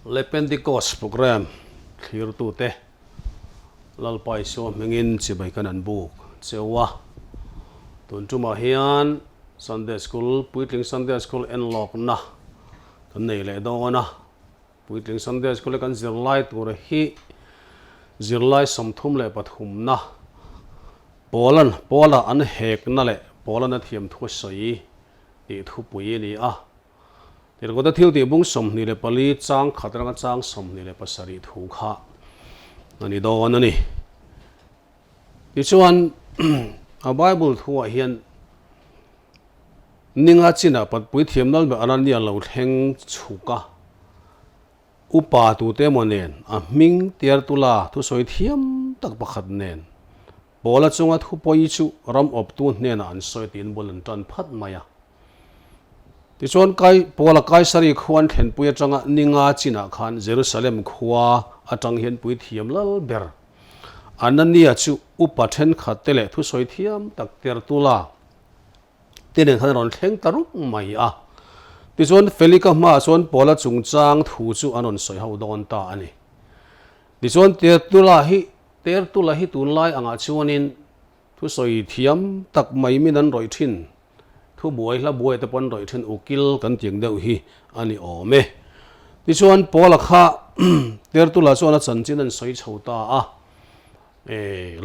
le Pentecost program clear tu te lalpai so mengin chibai kanan buk chewa tun tuma hian Sunday school puitling Sunday school enlock na kan nei le do na puitling Sunday school kan zirlai tur hi zirlai somthum le pathum na pola an hek na le pola na thiam thu soi ti thu pui ni a tir ko ta thiu ti bung som ni le pali chang khatranga chang som ni le pasari thu kha ani do na ni ti chuan a bible thu a hian ninga china pat pui thiam nal be anan nia lo thleng chuka upa tu te monen a ming tiar tula thu soi thiam tak pakhat nen bola chunga thu poi chu ram op tu hnen an soi tin bolan tan phat maya ti chuan kai pola kai sari khuan thlen pui atanga ninga china khan Jerusalem khuwa atang hian pui thiam lal ber anania chu upa then khatele thu soi thiam tak tiar tula tinen khan ron thleng taruk mai a ti chuan felika ma chuan pola chungchang thu chu anon soi ho don ta ani ti chuan tiar tula hi tun lai anga chuanin thu soi thiam tak mai min an roi thin thu buai te pon roi thin ukil kan tiang deuh hi ani ome ti chuan pola kha tiar tula chuan a chanchin an soi chhota a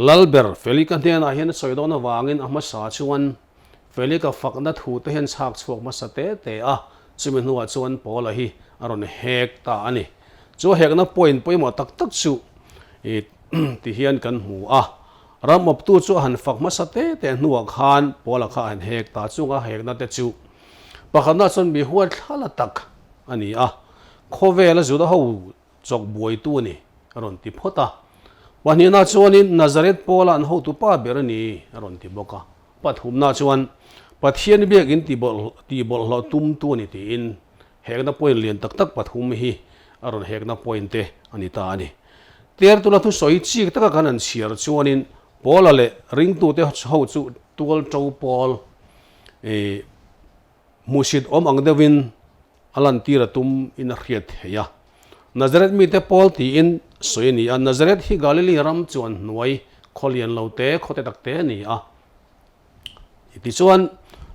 lalber felika hnen a hian soi don awangin a hmasa chuan felika fakna thu te hian chhak chuak ma sate te a chumi hnuah chuan pola hi aron hek ta ani chu hekna point poimo tak chu ti hian kan hmu a ram op tu chu han fakma sate te hnuah khan pola kha han hek ta chunga hekna te chu pakhana chon bi huat thala tak ani a khovela juda ho chok buai tu ni aron ti phota wanina chuanin Nazareth pola an ho tu pa ber ani aron ti boka pathumna chuan pathian biak in ti bol lo tum tu ni ti in hekna point lian tak tak pathum hi aron hekna point te ani ta ani ter tula thu soi chi taka kan an chiar chuanin pola le ring tu te ho chu tual to pol musid om ang devin alan tira tum in a khiat heya Nazareth mi te pol ti in soi ni a Nazareth hi Galilee ram chuan nuai kholian lo te khote tak te ni a ti chuan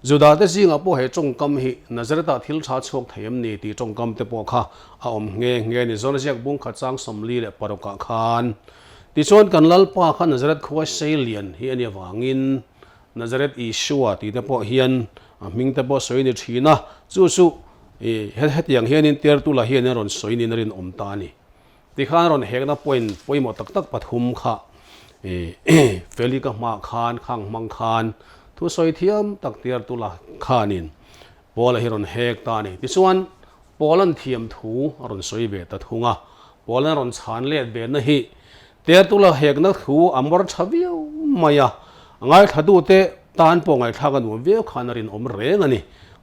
Juda te singa po he chongkam hi Nazareth thil tha chhok thayam ni ti chongkam te po kha a om nge ni zon siak bung kha chang somli le paroka khan ti chuan kan lal pa kha Nazareth khuwa salian hi ani wangin Nazareth Isua ti te po hian ming te po soi ni thina chu het yang hian in ter tu la hian ron soi ni rin om ta ni ti khan ron hekna point poimo tak tak pathum kha felika ma khan khang mang khan thu soi thiam tak tiar tula khanin pola hiron hek ta ni ti chuan polan thiam thu aron soi ve ta thunga polan ron chan let be na hi tiar tula hek na thu amor thaviu maya ngai thadu te tan po ngai thagan wo ve khanarin om reng ani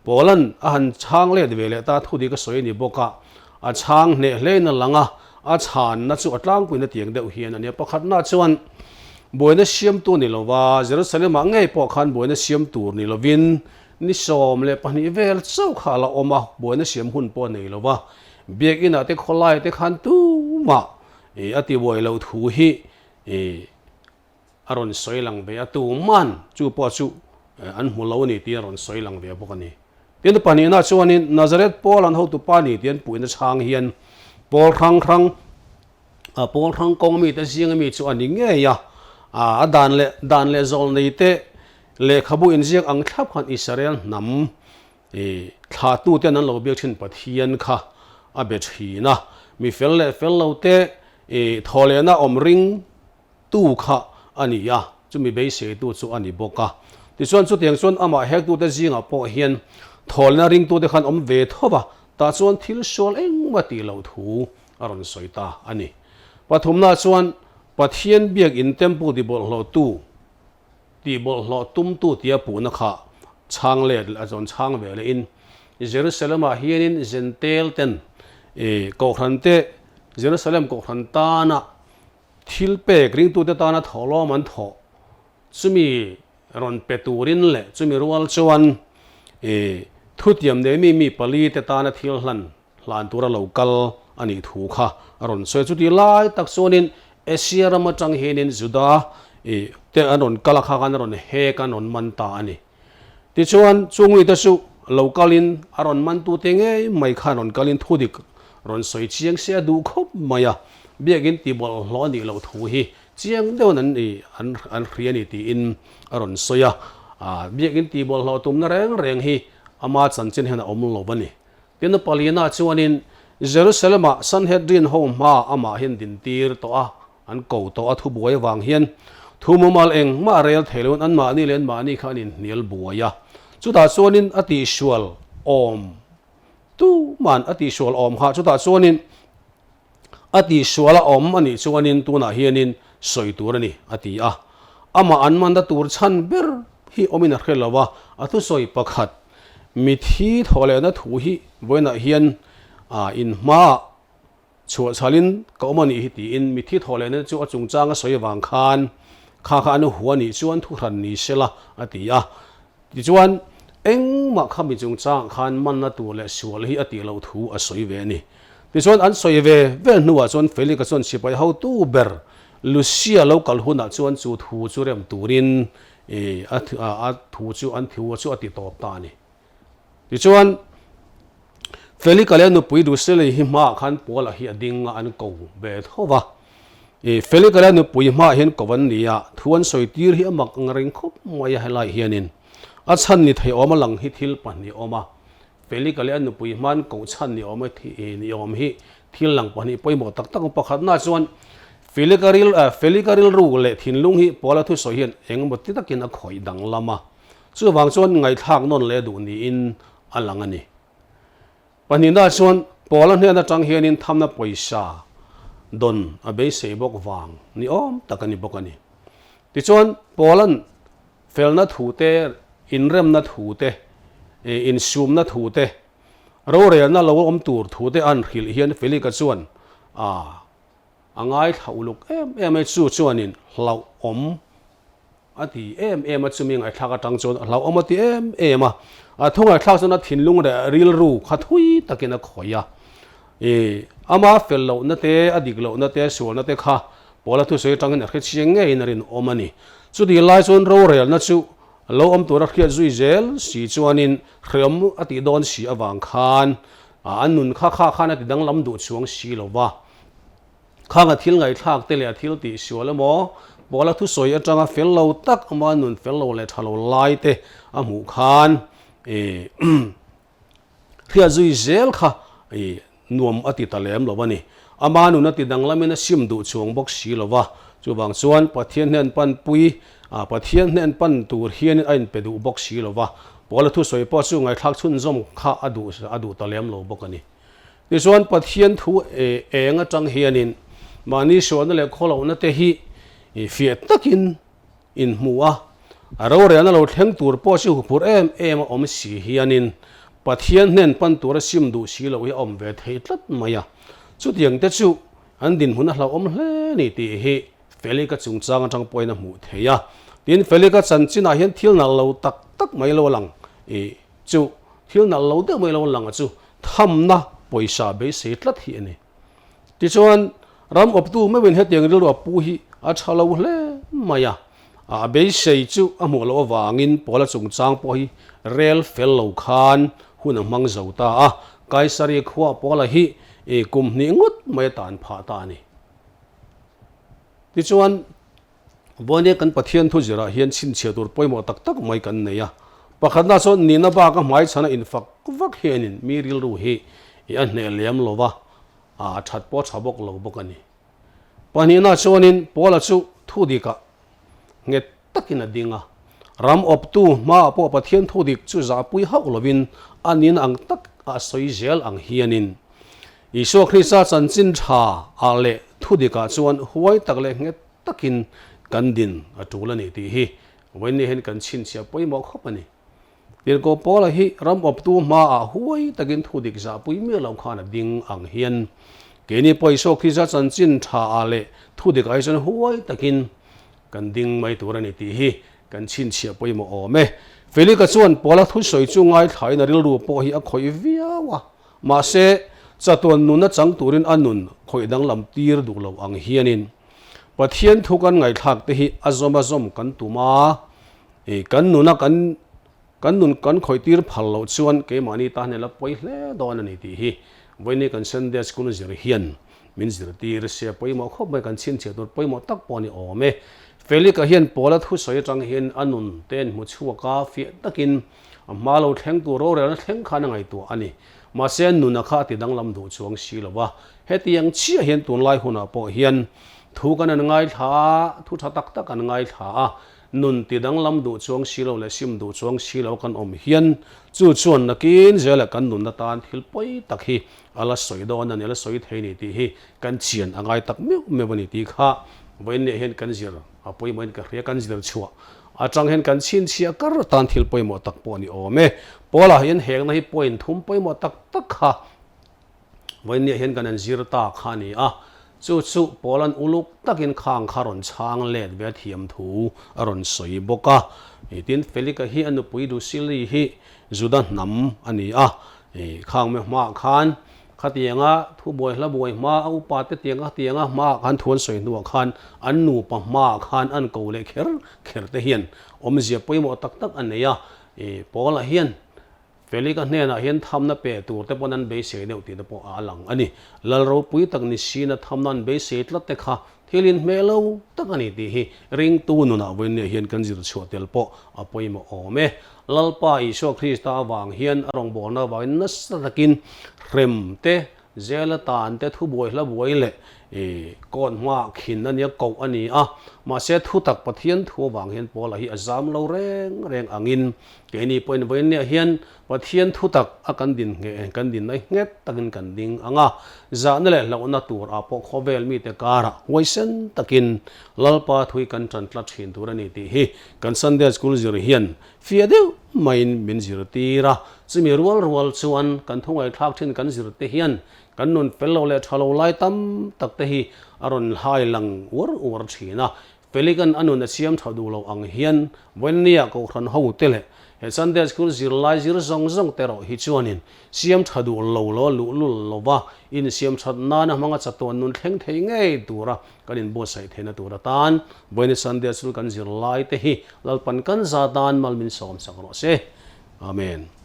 polan a han chang let ve le ta thu di ka soi ni boka a chang ne hle na langa a chan na chu atlang puina tiang deuh hian ani pakhat na chuan boina siam tu ni lova Jerusalem angai po khan boina siam tur ni lovin ni som le pani vel chau khala oma boina siam hun po nei lova biak ina te kholai te khan tu ma ati boi lo thu hi aron soilang be atu man chu po chu an mulo ni ti aron soilang be bokani tin pani na chuanin Nazareth pol an ho tu pa ni tian puina chang hian pol khang kong mi te siang mi chu ani nge ya dan le zol nei te le khabu in jiak ang thap khan Israel nam thla tu te nan lo biak thin pathian kha a be thina mi fel lo te thole na om ring tu kha ani ya chumi be se tu chu ani boka ti chuan chu tiang chuan ama hek tu te jinga po hian thol na ring tu te khan om ve thoba ta chuan thil sol eng ma ti lo thu aron soita ani pathumna chuan pathian biak in temple di bol hlo tum tu tia pu na kha chang le azon chang ve le in Jerusalem a hianin zentel ten ko khrante Jerusalem ko khranta na thil pek ring tu te ta na tholo man tho chumi ron peturin le chumi rual chuan thutiam de mi pali te ta na thil hlan tura local ani thu kha aron soi chu ti lai tak sonin Asia rama chang henin juda te aron kala kha kan aron he kan on man ta ani ti chuan chungui ta su localin aron man tu te nge mai khan on kalin thu dik ron soi chiang se du khop maya biagin ti bol hlo ni lo thu hi chiang deuh nan ni an riani ti in aron soya biagin ti bol hlo tum na reng hi ama chanchin hena om lo bani tin palina chuanin Jerusalem Sanhedrin home ma ama hin din tir to an ko to thu buai wang hian thu mumal eng ma rel thelon an ma ni len ma ni khanin nial buaya chuta chuanin ati sual om tu man ati sual om kha chuta chuanin ati suala om ani chuanin tuna hianin soi turani ati ama an man da tur chan ber hi omina khelawa athu soi pakhat mithi thole na thu hi boina hian in ma chua chalin kaumani hi ti in mithi thole na chu achung changa soi wang khan kha anu huani chuan thu ran ni sela ati ti chuan eng ma khami chung chang khan man na tu le sual hi ati lo thu a soi ve ni ti chuan an soi ve nuwa chuan feli ka chuan sipai how tu ber Lucia local huna chuan chu thu chu rem turin a thu chu an thu chu ati top ta ni ti chuan feli kale nu pui du sele hi ma khan pola hi ading an ko be thowa feli kale nu pui ma hen kowan nia thuan soi tir hi amak ngring khop moya helai hianin a chan ni thei oma lang hi thil pan ni oma feli kale nu pui man ko chan ni oma thi ni om hi thil lang pan hi poimo tak tak pakhat na chuan feli karil ru le thin lung hi pola thu soi hian engmot ti takin a khoi dang lama chu wang chuan ngai thak non le du ni in alangani panina chuan pola hne na tang hianin thamna poisa don abe sebok wang ni om takani bokani ti chuan polan felna thute inrem na thute in sum na thute ro re na lo om tur thute an khil hian feli ka chuan angai thauluk em chu chuanin hlau om ati em achumi ngai thaka tang chon hlau om ati em thonga thlau chona thinlung re ril ru khathui takina khoya ama fello na te adiglo na te sual na te kha pola thu soi tang na khe chiang nge inarin omani chu di lai chon ro re na chu lo om tur khia zui zel si chuanin khriam ati don si awang khan anun kha khana ti dang lam du chuang si lowa khanga thil ngai thak te le thil ti sual mo pola thu soi atanga fello tak ama nun fello le thalo lai te amu khan khia zui zel kha nuam ati talem lowani amanu na ti danglamina simdu chuang bok si lowa chuwang chuan pathian nen pan pui pathian nen pan tur hian ain pedu bok si lowa pola thu soi po chu ngai thak chun zom kha adu talem lo bokani ti chuan pathian thu enga tang hianin mani shona le kholo na te hi fiat takin in muwa aro re na lo thleng tur po chu hupur em om si hianin pathian nen pan tur sim du si lo hi om ve thei tlat maya chu tiang te chu an din huna hlo om hle ni ti hi feli ka chung chang tang poina mu theya tin feli ka chan china hian thil na lo tak mai lo lang chu thil na lo de mai lo lang chu tham na poisa be se tlat hi ani ti chuan ram op tu me ben he tiang ri lo pu hi a chalo hle maya be sei chu amu lo wangin pola chung chang po hi rel fel lo khan hun mang zauta kai sari khwa pola hi kum ni ngut mai tan pha ta ni ti chuan bone kan pathian thu jira hian chin che tur poimo tak tak mai kan neya pakhatna so ni na ba ka mai chana in fak vak henin mi ril ru hi an ne lem lova that po chabok lo bokani panina chonin pola chu thu dika nge takina dinga ram op tu ma po pathian thu dik chu za pui hau lovin anin ang tak a soi zel ang hianin iso khrisa chanchin tha ale thu dika chuan huai takle nge takin kandin atulani ti hi when hen kan chin sia poimo khopani tir ko pola hi ram op tu ma huai takin thu dik za pui me lo khana ding ang hian keni poiso khrisa chanchin tha ale thu dik ai chuan huai takin kan ding mai turani ti hi kan chin chia poimo ome feli ka chuan pola thu soi chu ngai thlai na ril ru po hi a khoi viawa ma se chatuan nun na chang turin anun khoidang lam tir du lo ang hianin pathian thukan ngai thak te hi azom kan tuma kan nuna kan nun kan khoitir phal lo chuan ke mani ta ne la poi hle don ani ti hi voini kan Sunday school zir hian min zir tir se poimo khop mai kan chin che tur poimo tak poni ome feli ka hian pola thu soi tang hian anun ten mu chuaka fi takin malo thleng tu ro re thleng khana ngai tu ani ma sen nuna kha ti dang lam du chuang si lawa hetiang chi hian tun lai huna po hian thu kan an ngai tha thu tha tak tak an ngai tha nun ti dang lam du chuang si lo le sim du chuang si lo kan om hian chu chuan nakin zela kan nun na tan thil poi tak hi ala soi don an ala soi theini ti hi kan chian angai tak me bani ti kha voin ne hen kan zir apoi moin ka hria kan zir chua atang hen kan chin chia kar tan thil poi mo tak po ni ome pola hian heng na hi point thum poi mo tak tak kha voin ne hen kan an zir ta kha ni a chu polan uluk takin khang kharon chang let ve thiam thu aron soi boka tin felika hi anu pui du sili hi juda nam ani a khang me ma khan khatianga thu boi hla boi ma au pa te tianga ma khan thon soi nu khan an nu pa ma khan an ko le kher te hian om zia poimo tak tak an ya pola hian felika hne na hian thamna pe tur te ponan be se deu ti te po alang ani lalro pui tak ni sina thamnan be se tla te kha thilin melo tak ani ti hi ring tu nu na wen ne hian kan zir chuatel po apoimo ome lalpa iso krista wang hian arong bol na wa na satakin rem te zela tan te thu boi hla boi le kon ma khin ania ko ani a ma se thu tak pathian thu wang hian pola hi azam lo reng angin ke ni point voin ne hian pathian thu tak akan din nge kan din nai nget takin kan ding anga za na le lo na tur a po khovel mi te kara waisen takin lalpa thui kan tran tla thin tur ani ti hi kan Sunday school zir hian fiadeu main min zir tira chimi rual chuan kan thungai thak thin kan zir te hian kan nun fello le thalo lai tam tak te hi aron hai lang ur thina pelikan anun na siam thadu lo ang hian wennia ko khan ho tele he Sunday school zir lai zir zong te ro hi chuanin siam thadu lo lo ba in siam thad na na manga chaton nun thleng thei ngei tura kanin bo sai thena tura tan boini Sunday school kan zir lai te hi lalpan kan za dan malmin som sakro se amen